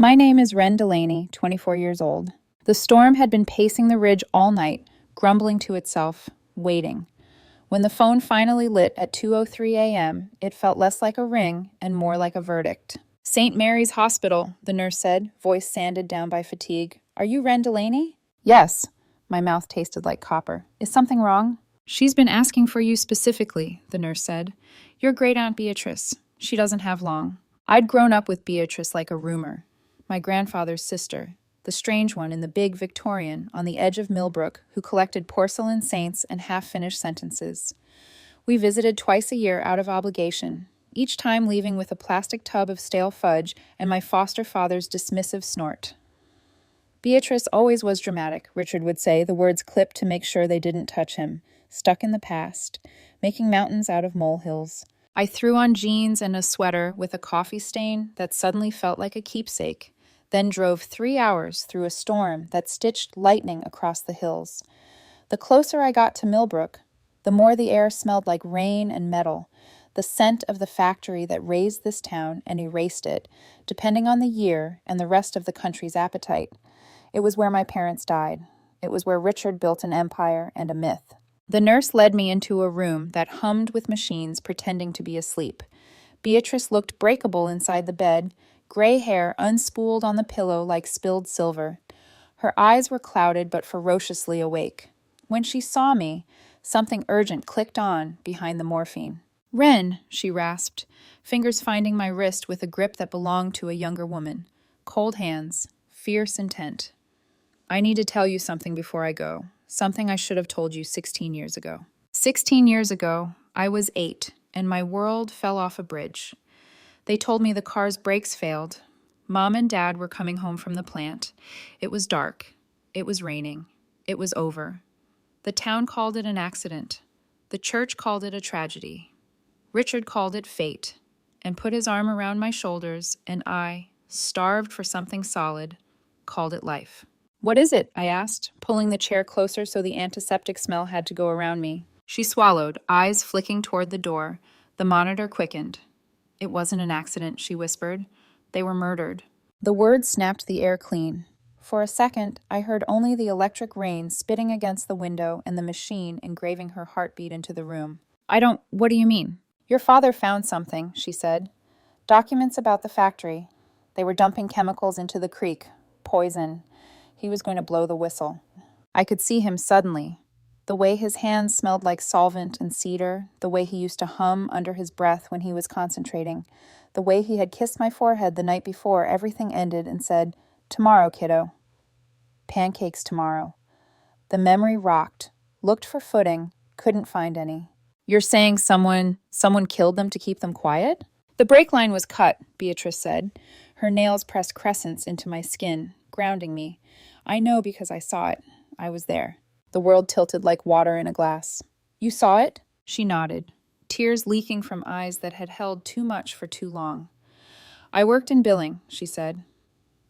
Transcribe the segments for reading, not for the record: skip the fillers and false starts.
My name is Wren Delaney, 24 years old. The storm had been pacing the ridge all night, grumbling to itself, waiting. When the phone finally lit at 2:03 a.m., it felt less like a ring and more like a verdict. St. Mary's Hospital, the nurse said, voice sanded down by fatigue. Are you Wren Delaney? Yes. My mouth tasted like copper. Is something wrong? She's been asking for you specifically, the nurse said. Your great-aunt Beatrice. She doesn't have long. I'd grown up with Beatrice like a rumor. My grandfather's sister, the strange one in the big Victorian on the edge of Millbrook who collected porcelain saints and half-finished sentences. We visited twice a year out of obligation, each time leaving with a plastic tub of stale fudge and my foster father's dismissive snort. Beatrice always was dramatic, Richard would say, the words clipped to make sure they didn't touch him, stuck in the past, making mountains out of molehills. I threw on jeans and a sweater with a coffee stain that suddenly felt like a keepsake, then drove 3 hours through a storm that stitched lightning across the hills. The closer I got to Millbrook, the more the air smelled like rain and metal, the scent of the factory that raised this town and erased it, depending on the year and the rest of the country's appetite. It was where my parents died. It was where Richard built an empire and a myth. The nurse led me into a room that hummed with machines pretending to be asleep. Beatrice looked breakable inside the bed, gray hair unspooled on the pillow like spilled silver. Her eyes were clouded but ferociously awake. When she saw me, something urgent clicked on behind the morphine. Wren, she rasped, fingers finding my wrist with a grip that belonged to a younger woman. Cold hands, fierce intent. I need to tell you something before I go. Something I should have told you 16 years ago. 16 years ago, I was 8, and my world fell off a bridge. They told me the car's brakes failed. Mom and Dad were coming home from the plant. It was dark. It was raining. It was over. The town called it an accident. The church called it a tragedy. Richard called it fate, and put his arm around my shoulders, and I, starved for something solid, called it life. What is it? I asked, pulling the chair closer so the antiseptic smell had to go around me. She swallowed, eyes flicking toward the door. The monitor quickened. It wasn't an accident, she whispered. They were murdered. The words snapped the air clean. For a second, I heard only the electric rain spitting against the window and the machine engraving her heartbeat into the room. What do you mean? Your father found something, she said. Documents about the factory. They were dumping chemicals into the creek. Poison. He was going to blow the whistle. I could see him suddenly. The way his hands smelled like solvent and cedar, the way he used to hum under his breath when he was concentrating, the way he had kissed my forehead the night before everything ended and said, "Tomorrow, kiddo." Pancakes tomorrow. The memory rocked, looked for footing, couldn't find any. You're saying someone killed them to keep them quiet? The brake line was cut, Beatrice said. Her nails pressed crescents into my skin, grounding me. I know because I saw it. I was there. The world tilted like water in a glass. You saw it? She nodded, tears leaking from eyes that had held too much for too long. I worked in billing, she said.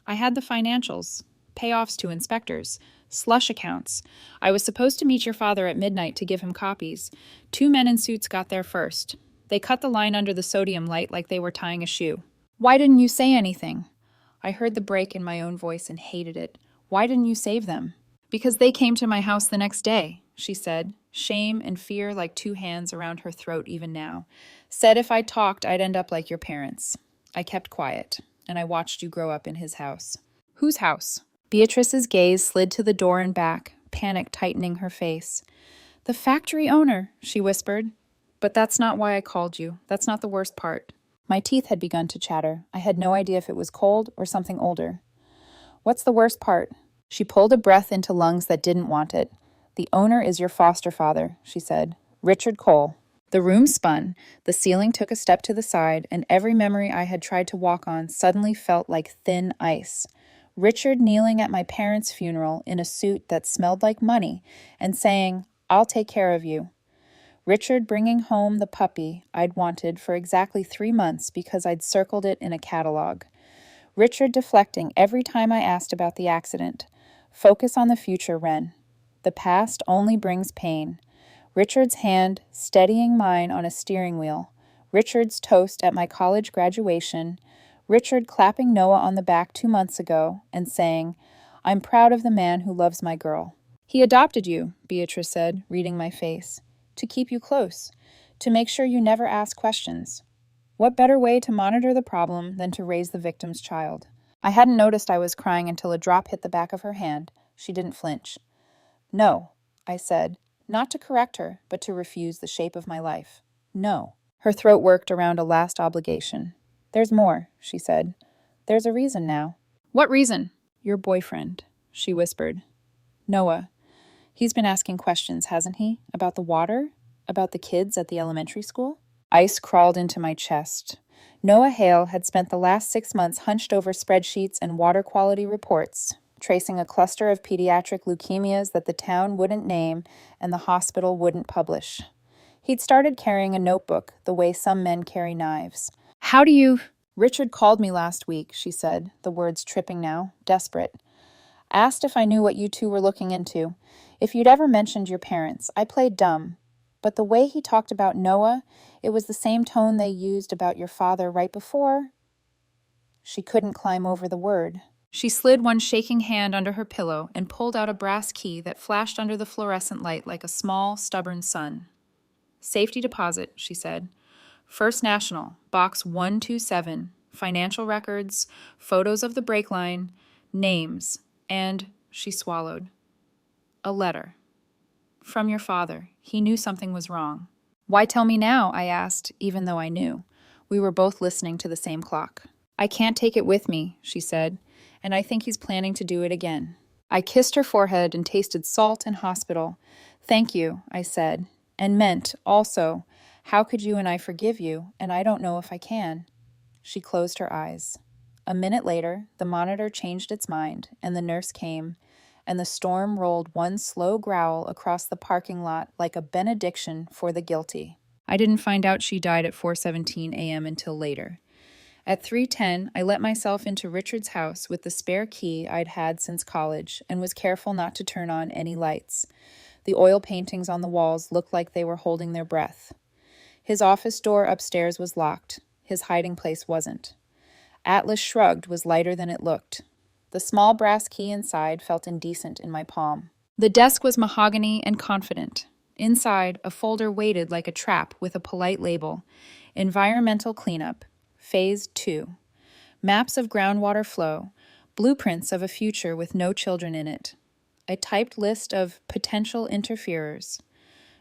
I had the financials, payoffs to inspectors, slush accounts. I was supposed to meet your father at midnight to give him copies. 2 men in suits got there first. They cut the line under the sodium light like they were tying a shoe. Why didn't you say anything? I heard the break in my own voice and hated it. Why didn't you save them? Because they came to my house the next day, she said, shame and fear like 2 hands around her throat even now. Said if I talked, I'd end up like your parents. I kept quiet, and I watched you grow up in his house. Whose house? Beatrice's gaze slid to the door and back, panic tightening her face. The factory owner, she whispered. But that's not why I called you. That's not the worst part. My teeth had begun to chatter. I had no idea if it was cold or something older. What's the worst part? She pulled a breath into lungs that didn't want it. The owner is your foster father, she said. Richard Cole. The room spun, the ceiling took a step to the side, and every memory I had tried to walk on suddenly felt like thin ice. Richard kneeling at my parents' funeral in a suit that smelled like money and saying, I'll take care of you. Richard bringing home the puppy I'd wanted for exactly 3 months because I'd circled it in a catalog. Richard deflecting every time I asked about the accident. Focus on the future, Wren. The past only brings pain. Richard's hand steadying mine on a steering wheel. Richard's toast at my college graduation. Richard clapping Noah on the back 2 months ago and saying, "I'm proud of the man who loves my girl." "He adopted you," Beatrice said, reading my face, "to keep you close, to make sure you never ask questions. What better way to monitor the problem than to raise the victim's child?" I hadn't noticed I was crying until a drop hit the back of her hand. She didn't flinch. "No," I said, not to correct her, but to refuse the shape of my life. "No." Her throat worked around a last obligation. "There's more," she said. "There's a reason now." "What reason?" "Your boyfriend," she whispered. "Noah. He's been asking questions, hasn't he? About the water? About the kids at the elementary school?" Ice crawled into my chest. Noah Hale had spent the last 6 months hunched over spreadsheets and water quality reports, tracing a cluster of pediatric leukemias that the town wouldn't name and the hospital wouldn't publish. He'd started carrying a notebook the way some men carry knives. "How do you—" "Richard called me last week," she said, the words tripping now, desperate. "Asked if I knew what you two were looking into, if you'd ever mentioned your parents. I played dumb. But the way he talked about Noah, it was the same tone they used about your father right before." She couldn't climb over the word. She slid one shaking hand under her pillow and pulled out a brass key that flashed under the fluorescent light like a small, stubborn sun. "Safety deposit," she said. "First National, box 127, financial records, photos of the brake line, names, and," she swallowed, "a letter. From your father. He knew something was wrong." "Why tell me now?" I asked, even though I knew. We were both listening to the same clock. "I can't take it with me," she said, "and I think he's planning to do it again." I kissed her forehead and tasted salt and hospital. "Thank you," I said, and meant, also, "How could you and I forgive you, and I don't know if I can." She closed her eyes. A minute later, the monitor changed its mind, and the nurse came, and the storm rolled one slow growl across the parking lot like a benediction for the guilty. I didn't find out she died at 4:17 a.m. until later. At 3:10, I let myself into Richard's house with the spare key I'd had since college and was careful not to turn on any lights. The oil paintings on the walls looked like they were holding their breath. His office door upstairs was locked. His hiding place wasn't. Atlas Shrugged was lighter than it looked. The small brass key inside felt indecent in my palm. The desk was mahogany and confident. Inside, a folder waited like a trap with a polite label. Environmental Cleanup, Phase 2. Maps of groundwater flow. Blueprints of a future with no children in it. A typed list of potential interferers.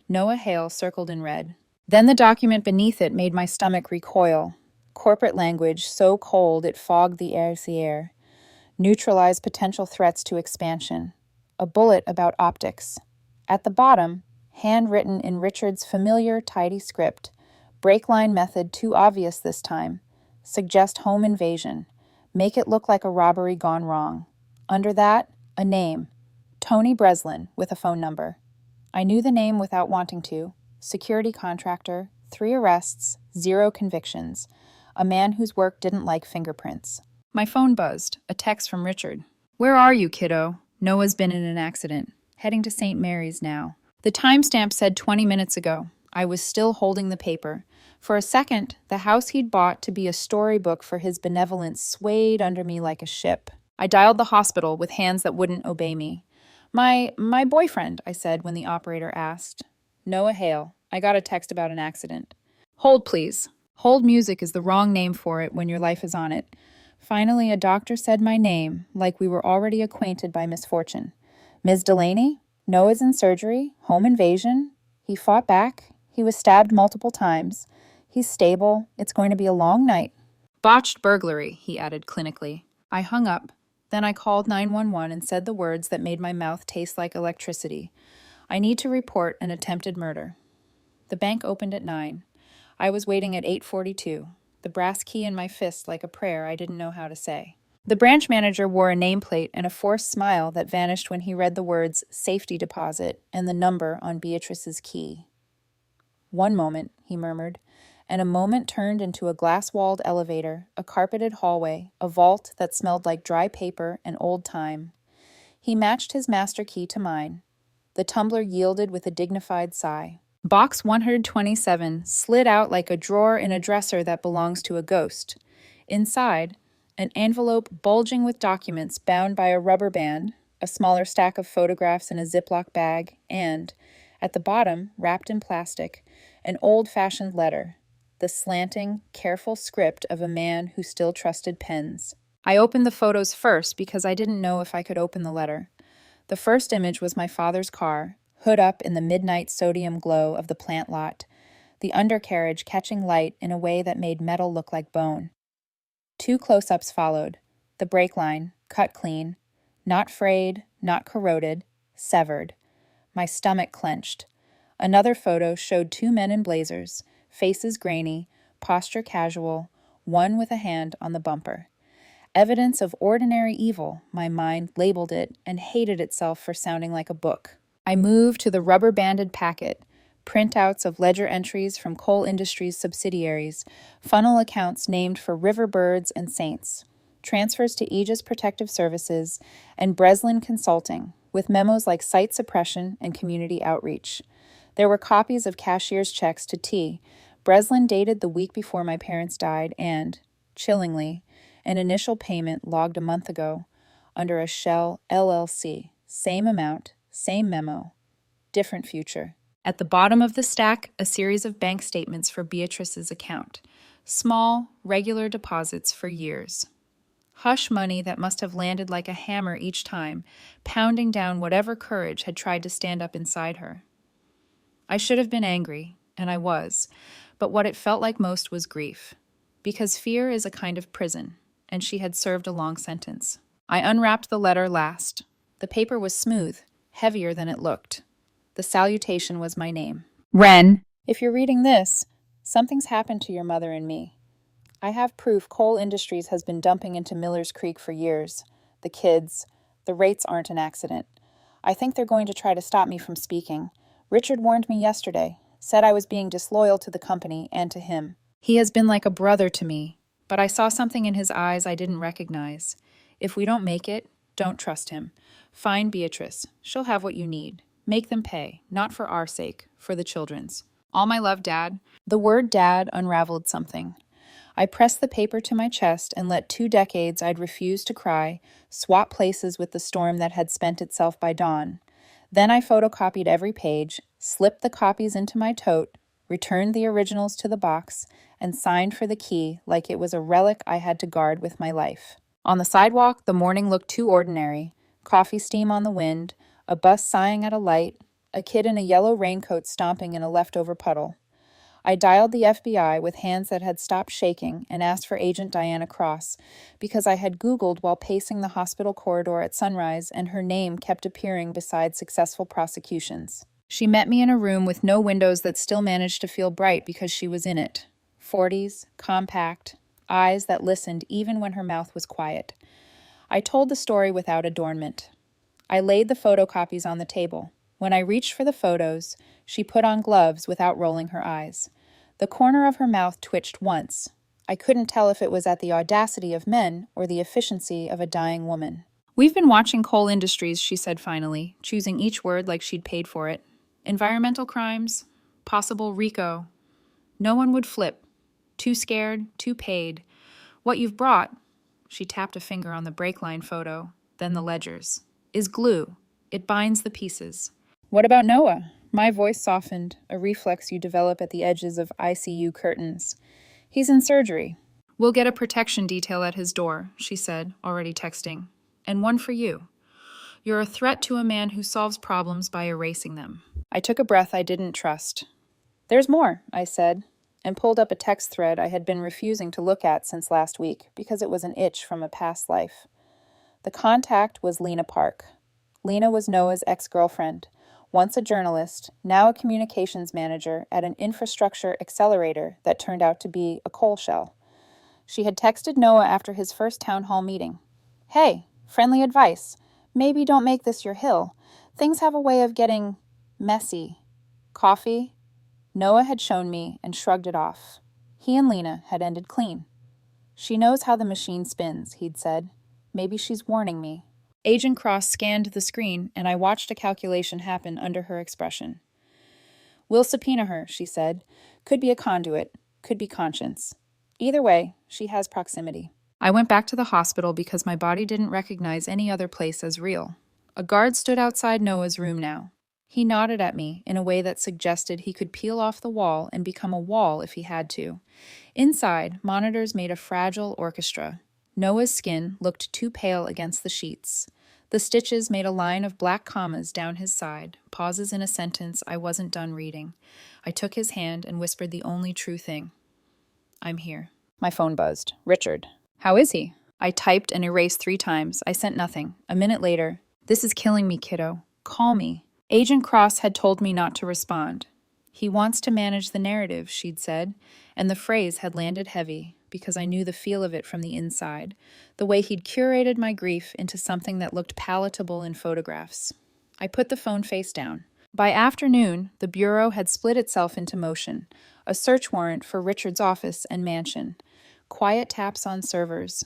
Noah Hale circled in red. Then the document beneath it made my stomach recoil. Corporate language so cold it fogged the air. Neutralize potential threats to expansion. A bullet about optics. At the bottom, handwritten in Richard's familiar, tidy script, brake line method too obvious this time. Suggest home invasion. Make it look like a robbery gone wrong. Under that, a name. Tony Breslin, with a phone number. I knew the name without wanting to. Security contractor, 3 arrests, 0 convictions. A man whose work didn't like fingerprints. My phone buzzed, a text from Richard. "Where are you, kiddo? Noah's been in an accident. Heading to St. Mary's now." The timestamp said 20 minutes ago. I was still holding the paper. For a second, the house he'd bought to be a storybook for his benevolence swayed under me like a ship. I dialed the hospital with hands that wouldn't obey me. My boyfriend," I said when the operator asked. "Noah Hale. I got a text about an accident." "Hold, please." Hold music is the wrong name for it when your life is on it. Finally, a doctor said my name, like we were already acquainted by misfortune. "Ms. Delaney? Noah's in surgery. Home invasion. He fought back. He was stabbed multiple times. He's stable. It's going to be a long night." "Botched burglary," he added clinically. I hung up. Then I called 911 and said the words that made my mouth taste like electricity. "I need to report an attempted murder." The bank opened at 9. I was waiting at 8:42, the brass key in my fist like a prayer I didn't know how to say. The branch manager wore a nameplate and a forced smile that vanished when he read the words "safety deposit" and the number on Beatrice's key. "One moment," he murmured, and a moment turned into a glass-walled elevator, a carpeted hallway, a vault that smelled like dry paper and old time. He matched his master key to mine. The tumbler yielded with a dignified sigh. Box 127 slid out like a drawer in a dresser that belongs to a ghost. Inside, an envelope bulging with documents bound by a rubber band, a smaller stack of photographs in a Ziploc bag, and, at the bottom, wrapped in plastic, an old-fashioned letter, the slanting, careful script of a man who still trusted pens. I opened the photos first because I didn't know if I could open the letter. The first image was my father's car, hood up in the midnight sodium glow of the plant lot, the undercarriage catching light in a way that made metal look like bone. 2 close-ups followed, the brake line, cut clean, not frayed, not corroded, severed. My stomach clenched. Another photo showed 2 men in blazers, faces grainy, posture casual, one with a hand on the bumper. Evidence of ordinary evil, my mind labeled it and hated itself for sounding like a book. I moved to the rubber-banded packet, printouts of ledger entries from Coal Industries subsidiaries, funnel accounts named for river birds and saints, transfers to Aegis Protective Services, and Breslin Consulting, with memos like site suppression and community outreach. There were copies of cashier's checks to T. Breslin dated the week before my parents died and, chillingly, an initial payment logged a month ago under a Shell LLC. Same amount, same memo, different future. At the bottom of the stack, a series of bank statements for Beatrice's account. Small, regular deposits for years. Hush money that must have landed like a hammer each time, pounding down whatever courage had tried to stand up inside her. I should have been angry, and I was, but what it felt like most was grief. Because fear is a kind of prison, and she had served a long sentence. I unwrapped the letter last. The paper was smooth, heavier than it looked. The salutation was my name. Wren. If you're reading this, something's happened to your mother and me. I have proof Coal Industries has been dumping into Miller's Creek for years. The kids. The rates aren't an accident. I think they're going to try to stop me from speaking. Richard warned me yesterday, said I was being disloyal to the company and to him. He has been like a brother to me, but I saw something in his eyes I didn't recognize. If we don't make it, don't trust him. Find Beatrice. She'll have what you need. Make them pay, not for our sake, for the children's. All my love, Dad. The word Dad unraveled something. I pressed the paper to my chest and let 2 decades I'd refused to cry swap places with the storm that had spent itself by dawn. Then I photocopied every page, slipped the copies into my tote, returned the originals to the box, and signed for the key like it was a relic I had to guard with my life. On the sidewalk, the morning looked too ordinary. Coffee steam on the wind, a bus sighing at a light, a kid in a yellow raincoat stomping in a leftover puddle. I dialed the FBI with hands that had stopped shaking and asked for Agent Diana Cross because I had Googled while pacing the hospital corridor at sunrise and her name kept appearing beside successful prosecutions. She met me in a room with no windows that still managed to feel bright because she was in it. 40s, compact, eyes that listened even when her mouth was quiet. I told the story without adornment. I laid the photocopies on the table. When I reached for the photos, she put on gloves without rolling her eyes. The corner of her mouth twitched once. I couldn't tell if it was at the audacity of men or the efficiency of a dying woman. We've been watching Coal Industries, she said finally, choosing each word like she'd paid for it. Environmental crimes, possible RICO. No one would flip. Too scared, too paid. What you've brought, she tapped a finger on the brake line photo, then the ledgers, is glue. It binds the pieces. What about Noah? My voice softened, a reflex you develop at the edges of ICU curtains. He's in surgery. We'll get a protection detail at his door, she said, already texting. And one for you. You're a threat to a man who solves problems by erasing them. I took a breath I didn't trust. There's more, I said, and pulled up a text thread I had been refusing to look at since last week because it was an itch from a past life. The contact was Lena Park. Lena was Noah's ex-girlfriend, once a journalist, now a communications manager at an infrastructure accelerator that turned out to be a coal shell. She had texted Noah after his first town hall meeting. Hey, friendly advice. Maybe don't make this your hill. Things have a way of getting messy. Coffee? Noah had shown me and shrugged it off. He and Lena had ended clean. She knows how the machine spins, he'd said. Maybe she's warning me. Agent Cross scanned the screen, and I watched a calculation happen under her expression. We'll subpoena her, she said. Could be a conduit, could be conscience. Either way, she has proximity. I went back to the hospital because my body didn't recognize any other place as real. A guard stood outside Noah's room now. He nodded at me in a way that suggested he could peel off the wall and become a wall if he had to. Inside, monitors made a fragile orchestra. Noah's skin looked too pale against the sheets. The stitches made a line of black commas down his side, pauses in a sentence I wasn't done reading. I took his hand and whispered the only true thing. I'm here. My phone buzzed. Richard. How is he? I typed and erased 3 times. I sent nothing. A minute later, this is killing me, kiddo. Call me. Agent Cross had told me not to respond. He wants to manage the narrative, she'd said, and the phrase had landed heavy because I knew the feel of it from the inside, the way he'd curated my grief into something that looked palatable in photographs. I put the phone face down. By afternoon, the Bureau had split itself into motion, a search warrant for Richard's office and mansion, quiet taps on servers,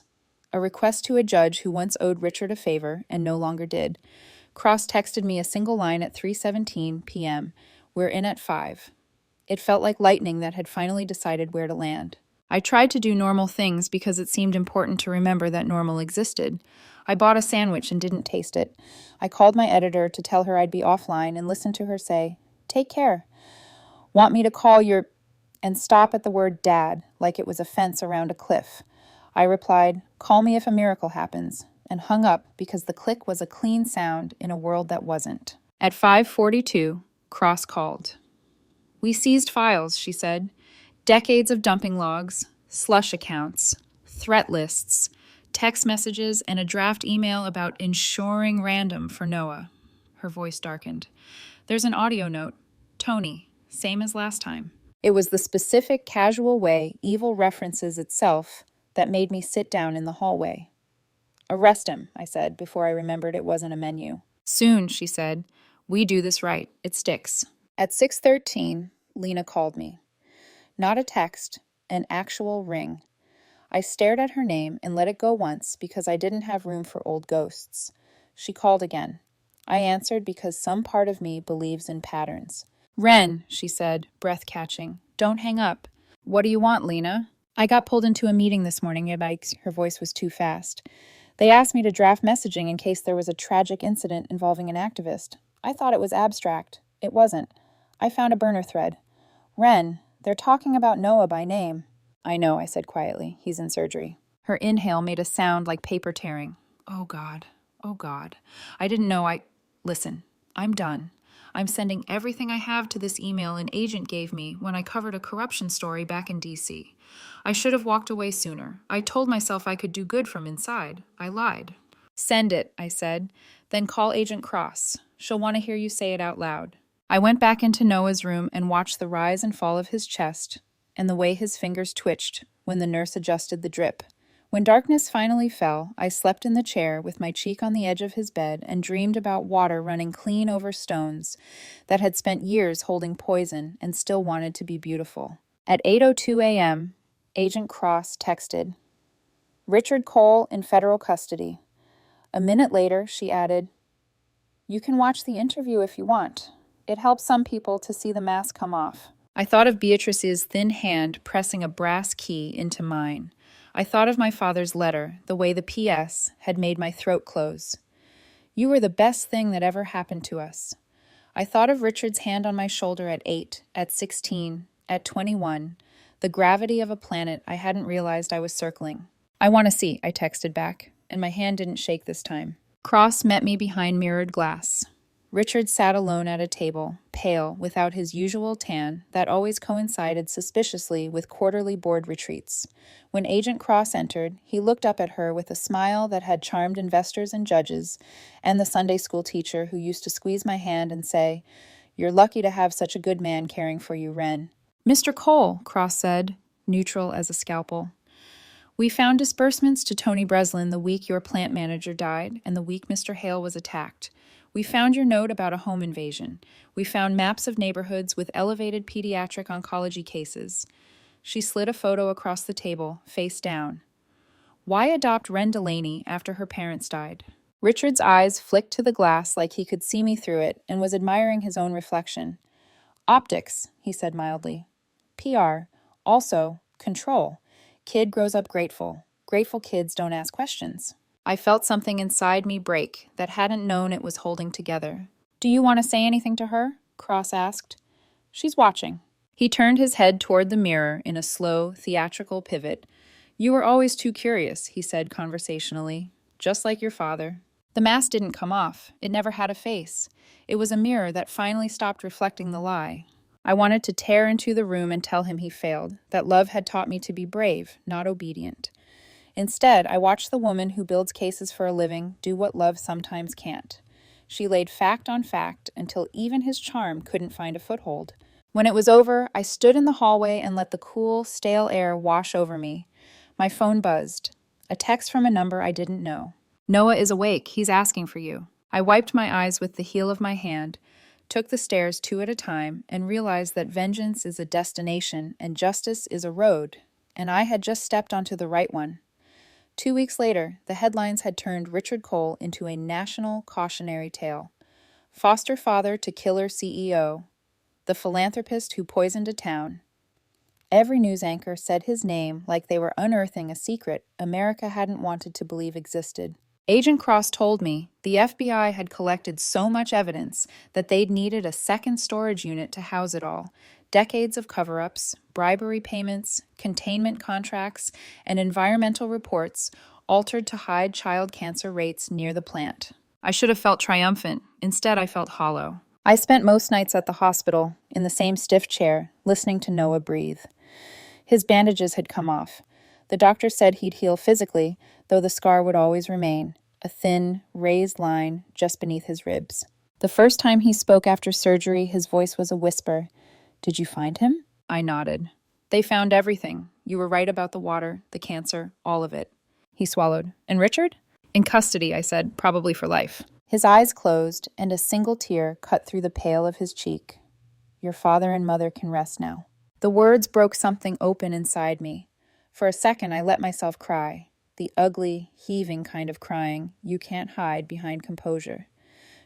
a request to a judge who once owed Richard a favor and no longer did. Cross texted me a single line at 3:17 p.m. We're in at 5. It felt like lightning that had finally decided where to land. I tried to do normal things because it seemed important to remember that normal existed. I bought a sandwich and didn't taste it. I called my editor to tell her I'd be offline and listened to her say, "Take care. Want me to call your..." and stop at the word dad, like it was a fence around a cliff. I replied, "Call me if a miracle happens," and hung up because the click was a clean sound in a world that wasn't. At 5:42, Cross called. "We seized files," she said. "Decades of dumping logs, slush accounts, threat lists, text messages, and a draft email about ensuring random for Noah." Her voice darkened. "There's an audio note. Tony, same as last time." It was the specific, casual way evil references itself that made me sit down in the hallway. "Arrest him," I said, before I remembered it wasn't a menu. "Soon," she said. "We do this right. It sticks." At 6:13, Lena called me. Not a text, an actual ring. I stared at her name and let it go once because I didn't have room for old ghosts. She called again. I answered because some part of me believes in patterns. "Ren," she said, breath catching. "Don't hang up." "What do you want, Lena?" "I got pulled into a meeting this morning," her voice was too fast. "They asked me to draft messaging in case there was a tragic incident involving an activist. I thought it was abstract. It wasn't. I found a burner thread. Ren, they're talking about Noah by name." "I know," I said quietly. "He's in surgery." Her inhale made a sound like paper tearing. "Oh, God. Oh, God. I didn't know Listen, I'm done. I'm sending everything I have to this email an agent gave me when I covered a corruption story back in D.C. I should have walked away sooner. I told myself I could do good from inside. I lied." "Send it," I said. "Then call Agent Cross. She'll want to hear you say it out loud." I went back into Noah's room and watched the rise and fall of his chest and the way his fingers twitched when the nurse adjusted the drip. When darkness finally fell, I slept in the chair with my cheek on the edge of his bed and dreamed about water running clean over stones that had spent years holding poison and still wanted to be beautiful. At 8:02 a.m., Agent Cross texted, "Richard Cole in federal custody." A minute later, she added, "You can watch the interview if you want. It helps some people to see the mask come off." I thought of Beatrice's thin hand pressing a brass key into mine. I thought of my father's letter, the way the P.S. had made my throat close. "You were the best thing that ever happened to us." I thought of Richard's hand on my shoulder at 8, at 16, at 21, the gravity of a planet I hadn't realized I was circling. "I want to see," I texted back, and my hand didn't shake this time. Cross met me behind mirrored glass. Richard sat alone at a table, pale, without his usual tan that always coincided suspiciously with quarterly board retreats. When Agent Cross entered, he looked up at her with a smile that had charmed investors and judges, and the Sunday school teacher who used to squeeze my hand and say, "You're lucky to have such a good man caring for you, Ren." "Mr. Cole," Cross said, neutral as a scalpel. "We found disbursements to Tony Breslin the week your plant manager died and the week Mr. Hale was attacked. We found your note about a home invasion. We found maps of neighborhoods with elevated pediatric oncology cases." She slid a photo across the table, face down. "Why adopt Ren Delaney after her parents died?" Richard's eyes flicked to the glass like he could see me through it and was admiring his own reflection. "Optics," he said mildly. "PR. Also, control. Kid grows up grateful. Grateful kids don't ask questions. I felt something inside me break that hadn't known it was holding together. Do you want to say anything to her? Cross asked. She's watching. He turned his head toward the mirror in a slow, theatrical pivot. You were always too curious, he said conversationally, just like your father. The mask didn't come off. It never had a face. It was a mirror that finally stopped reflecting the lie. I wanted to tear into the room and tell him he failed, that love had taught me to be brave, not obedient. Instead, I watched the woman who builds cases for a living do what love sometimes can't. She laid fact on fact until even his charm couldn't find a foothold. When it was over, I stood in the hallway and let the cool, stale air wash over me. My phone buzzed. A text from a number I didn't know. Noah is awake. He's asking for you. I wiped my eyes with the heel of my hand, took the stairs 2 at a time, and realized that vengeance is a destination and justice is a road, and I had just stepped onto the right one. 2 weeks later, the headlines had turned Richard Cole into a national cautionary tale. Foster father to killer CEO, the philanthropist who poisoned a town. Every news anchor said his name like they were unearthing a secret America hadn't wanted to believe existed. Agent Cross told me the FBI had collected so much evidence that they'd needed a second storage unit to house it all. Decades of cover-ups, bribery payments, containment contracts, and environmental reports altered to hide child cancer rates near the plant. I should have felt triumphant. Instead, I felt hollow. I spent most nights at the hospital, in the same stiff chair, listening to Noah breathe. His bandages had come off. The doctor said he'd heal physically, though the scar would always remain, a thin, raised line just beneath his ribs. The first time he spoke after surgery, his voice was a whisper. Did you find him? I nodded. They found everything. You were right about the water, the cancer, all of it. He swallowed. And Richard? In custody, I said, probably for life. His eyes closed, and a single tear cut through the pale of his cheek. Your father and mother can rest now. The words broke something open inside me. For a second, I let myself cry, the ugly, heaving kind of crying you can't hide behind composure.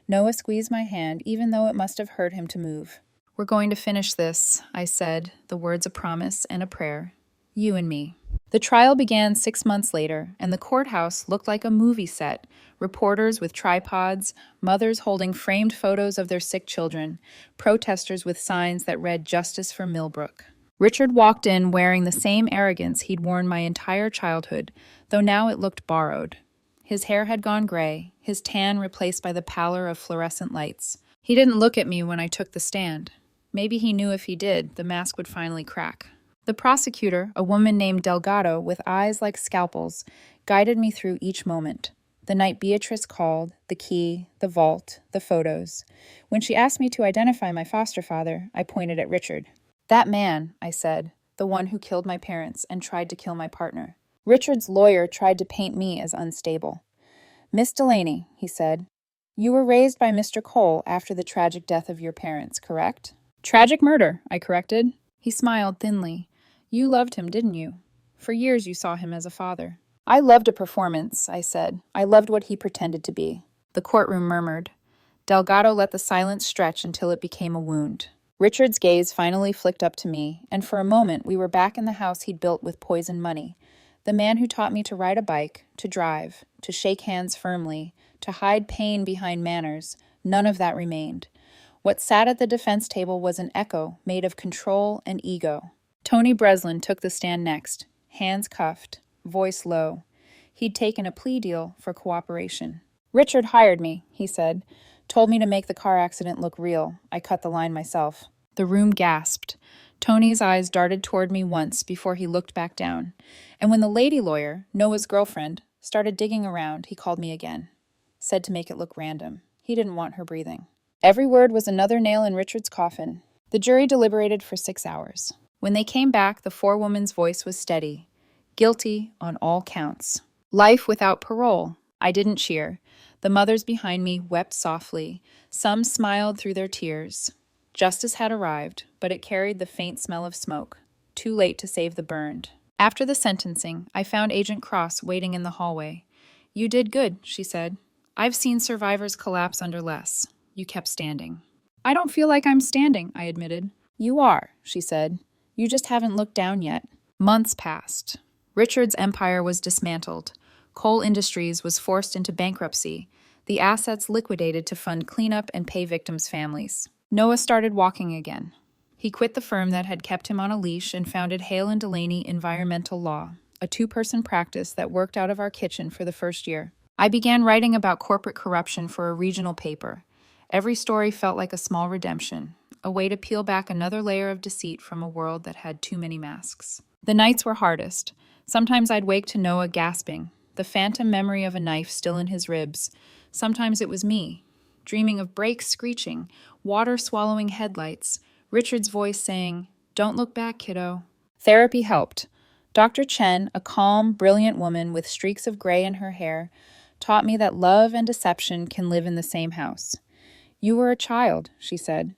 Noah squeezed my hand, even though it must have hurt him to move. We're going to finish this, I said, the words a promise and a prayer. You and me. The trial began 6 months later, and the courthouse looked like a movie set. Reporters with tripods, mothers holding framed photos of their sick children, protesters with signs that read Justice for Millbrook. Richard walked in wearing the same arrogance he'd worn my entire childhood, though now it looked borrowed. His hair had gone gray, his tan replaced by the pallor of fluorescent lights. He didn't look at me when I took the stand. Maybe he knew if he did, the mask would finally crack. The prosecutor, a woman named Delgado with eyes like scalpels, guided me through each moment. The night Beatrice called, the key, the vault, the photos. When she asked me to identify my foster father, I pointed at Richard. That man, I said, the one who killed my parents and tried to kill my partner. Richard's lawyer tried to paint me as unstable. Miss Delaney, he said, you were raised by Mr. Cole after the tragic death of your parents, correct? Tragic murder, I corrected. He smiled thinly. You loved him, didn't you? For years you saw him as a father. I loved a performance, I said. I loved what he pretended to be. The courtroom murmured. Delgado let the silence stretch until it became a wound. Richard's gaze finally flicked up to me, and for a moment we were back in the house he'd built with poisoned money. The man who taught me to ride a bike, to drive, to shake hands firmly, to hide pain behind manners, none of that remained. What sat at the defense table was an echo made of control and ego. Tony Breslin took the stand next, hands cuffed, voice low. He'd taken a plea deal for cooperation. Richard hired me, he said. Told me to make the car accident look real. I cut the line myself. The room gasped. Tony's eyes darted toward me once before he looked back down. And when the lady lawyer, Noah's girlfriend, started digging around, he called me again. Said to make it look random. He didn't want her breathing. Every word was another nail in Richard's coffin. The jury deliberated for 6 hours. When they came back, the forewoman's voice was steady. Guilty on all counts. Life without parole. I didn't cheer. The mothers behind me wept softly. Some smiled through their tears. Justice had arrived, but it carried the faint smell of smoke. Too late to save the burned. After the sentencing, I found Agent Cross waiting in the hallway. You did good, she said. I've seen survivors collapse under less. You kept standing. I don't feel like I'm standing, I admitted. You are, she said. You just haven't looked down yet. Months passed. Richard's empire was dismantled. Coal Industries was forced into bankruptcy, the assets liquidated to fund cleanup and pay victims' families. Noah started walking again. He quit the firm that had kept him on a leash and founded Hale and Delaney Environmental Law, a two-person practice that worked out of our kitchen for the first year. I began writing about corporate corruption for a regional paper. Every story felt like a small redemption, a way to peel back another layer of deceit from a world that had too many masks. The nights were hardest. Sometimes I'd wake to Noah gasping, the phantom memory of a knife still in his ribs. Sometimes it was me, dreaming of brakes screeching, water swallowing headlights, Richard's voice saying, "Don't look back, kiddo." Therapy helped. Dr. Chen, a calm, brilliant woman with streaks of gray in her hair, taught me that love and deception can live in the same house. "You were a child," she said.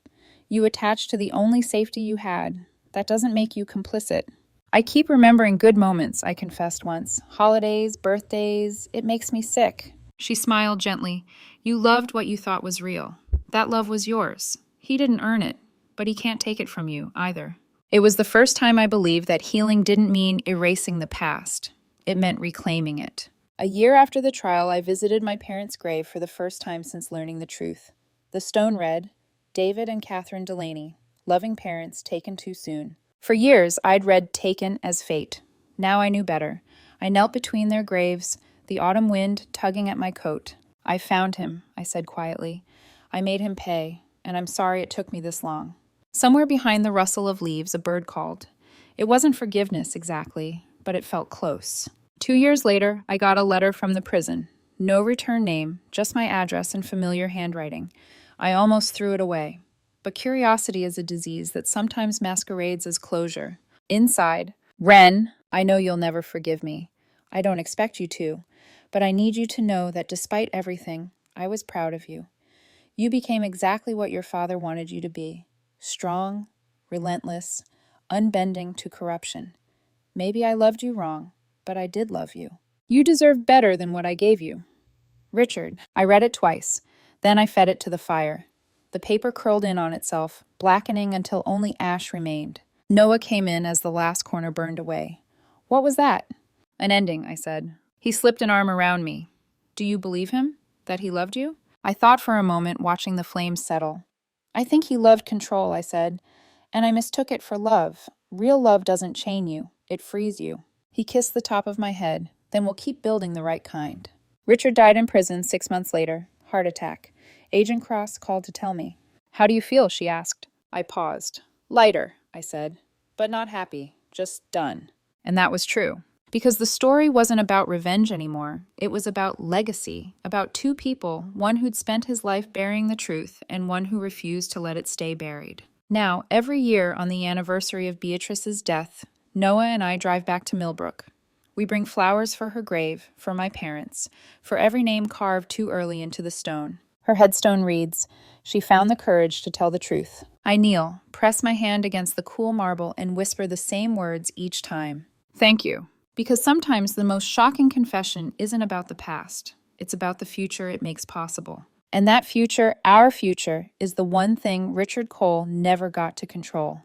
"You attached to the only safety you had. That doesn't make you complicit." "I keep remembering good moments," I confessed once. "Holidays, birthdays, it makes me sick." She smiled gently. "You loved what you thought was real. That love was yours. He didn't earn it, but he can't take it from you either." It was the first time I believed that healing didn't mean erasing the past. It meant reclaiming it. A year after the trial, I visited my parents' grave for the first time since learning the truth. The stone read, "David and Catherine Delaney, loving parents taken too soon." For years, I'd read taken as fate. Now I knew better. I knelt between their graves, the autumn wind tugging at my coat. "I found him," I said quietly. "I made him pay, and I'm sorry it took me this long." Somewhere behind the rustle of leaves, a bird called. It wasn't forgiveness exactly, but it felt close. 2 years later, I got a letter from the prison. No return name, just my address and familiar handwriting. I almost threw it away. But curiosity is a disease that sometimes masquerades as closure. Inside, "Wren, I know you'll never forgive me. I don't expect you to, but I need you to know that despite everything, I was proud of you. You became exactly what your father wanted you to be. Strong, relentless, unbending to corruption. Maybe I loved you wrong, but I did love you. You deserve better than what I gave you. Richard." I read it twice. Then I fed it to the fire. The paper curled in on itself, blackening until only ash remained. Noah came in as the last corner burned away. "What was that?" "An ending," I said. He slipped an arm around me. "Do you believe him? That he loved you?" I thought for a moment, watching the flames settle. "I think he loved control," I said, "and I mistook it for love. Real love doesn't chain you, it frees you." He kissed the top of my head. "Then we'll keep building the right kind." Richard died in prison 6 months later. Heart attack. Agent Cross called to tell me. "How do you feel?" she asked. I paused. "Lighter," I said, "but not happy. Just done." And that was true. Because the story wasn't about revenge anymore. It was about legacy, about two people, one who'd spent his life burying the truth and one who refused to let it stay buried. Now, every year on the anniversary of Beatrice's death, Noah and I drive back to Millbrook. We bring flowers for her grave, for my parents, for every name carved too early into the stone. Her headstone reads, "She found the courage to tell the truth." I kneel, press my hand against the cool marble, and whisper the same words each time. "Thank you." Because sometimes the most shocking confession isn't about the past. It's about the future it makes possible. And that future, our future, is the one thing Richard Cole never got to control.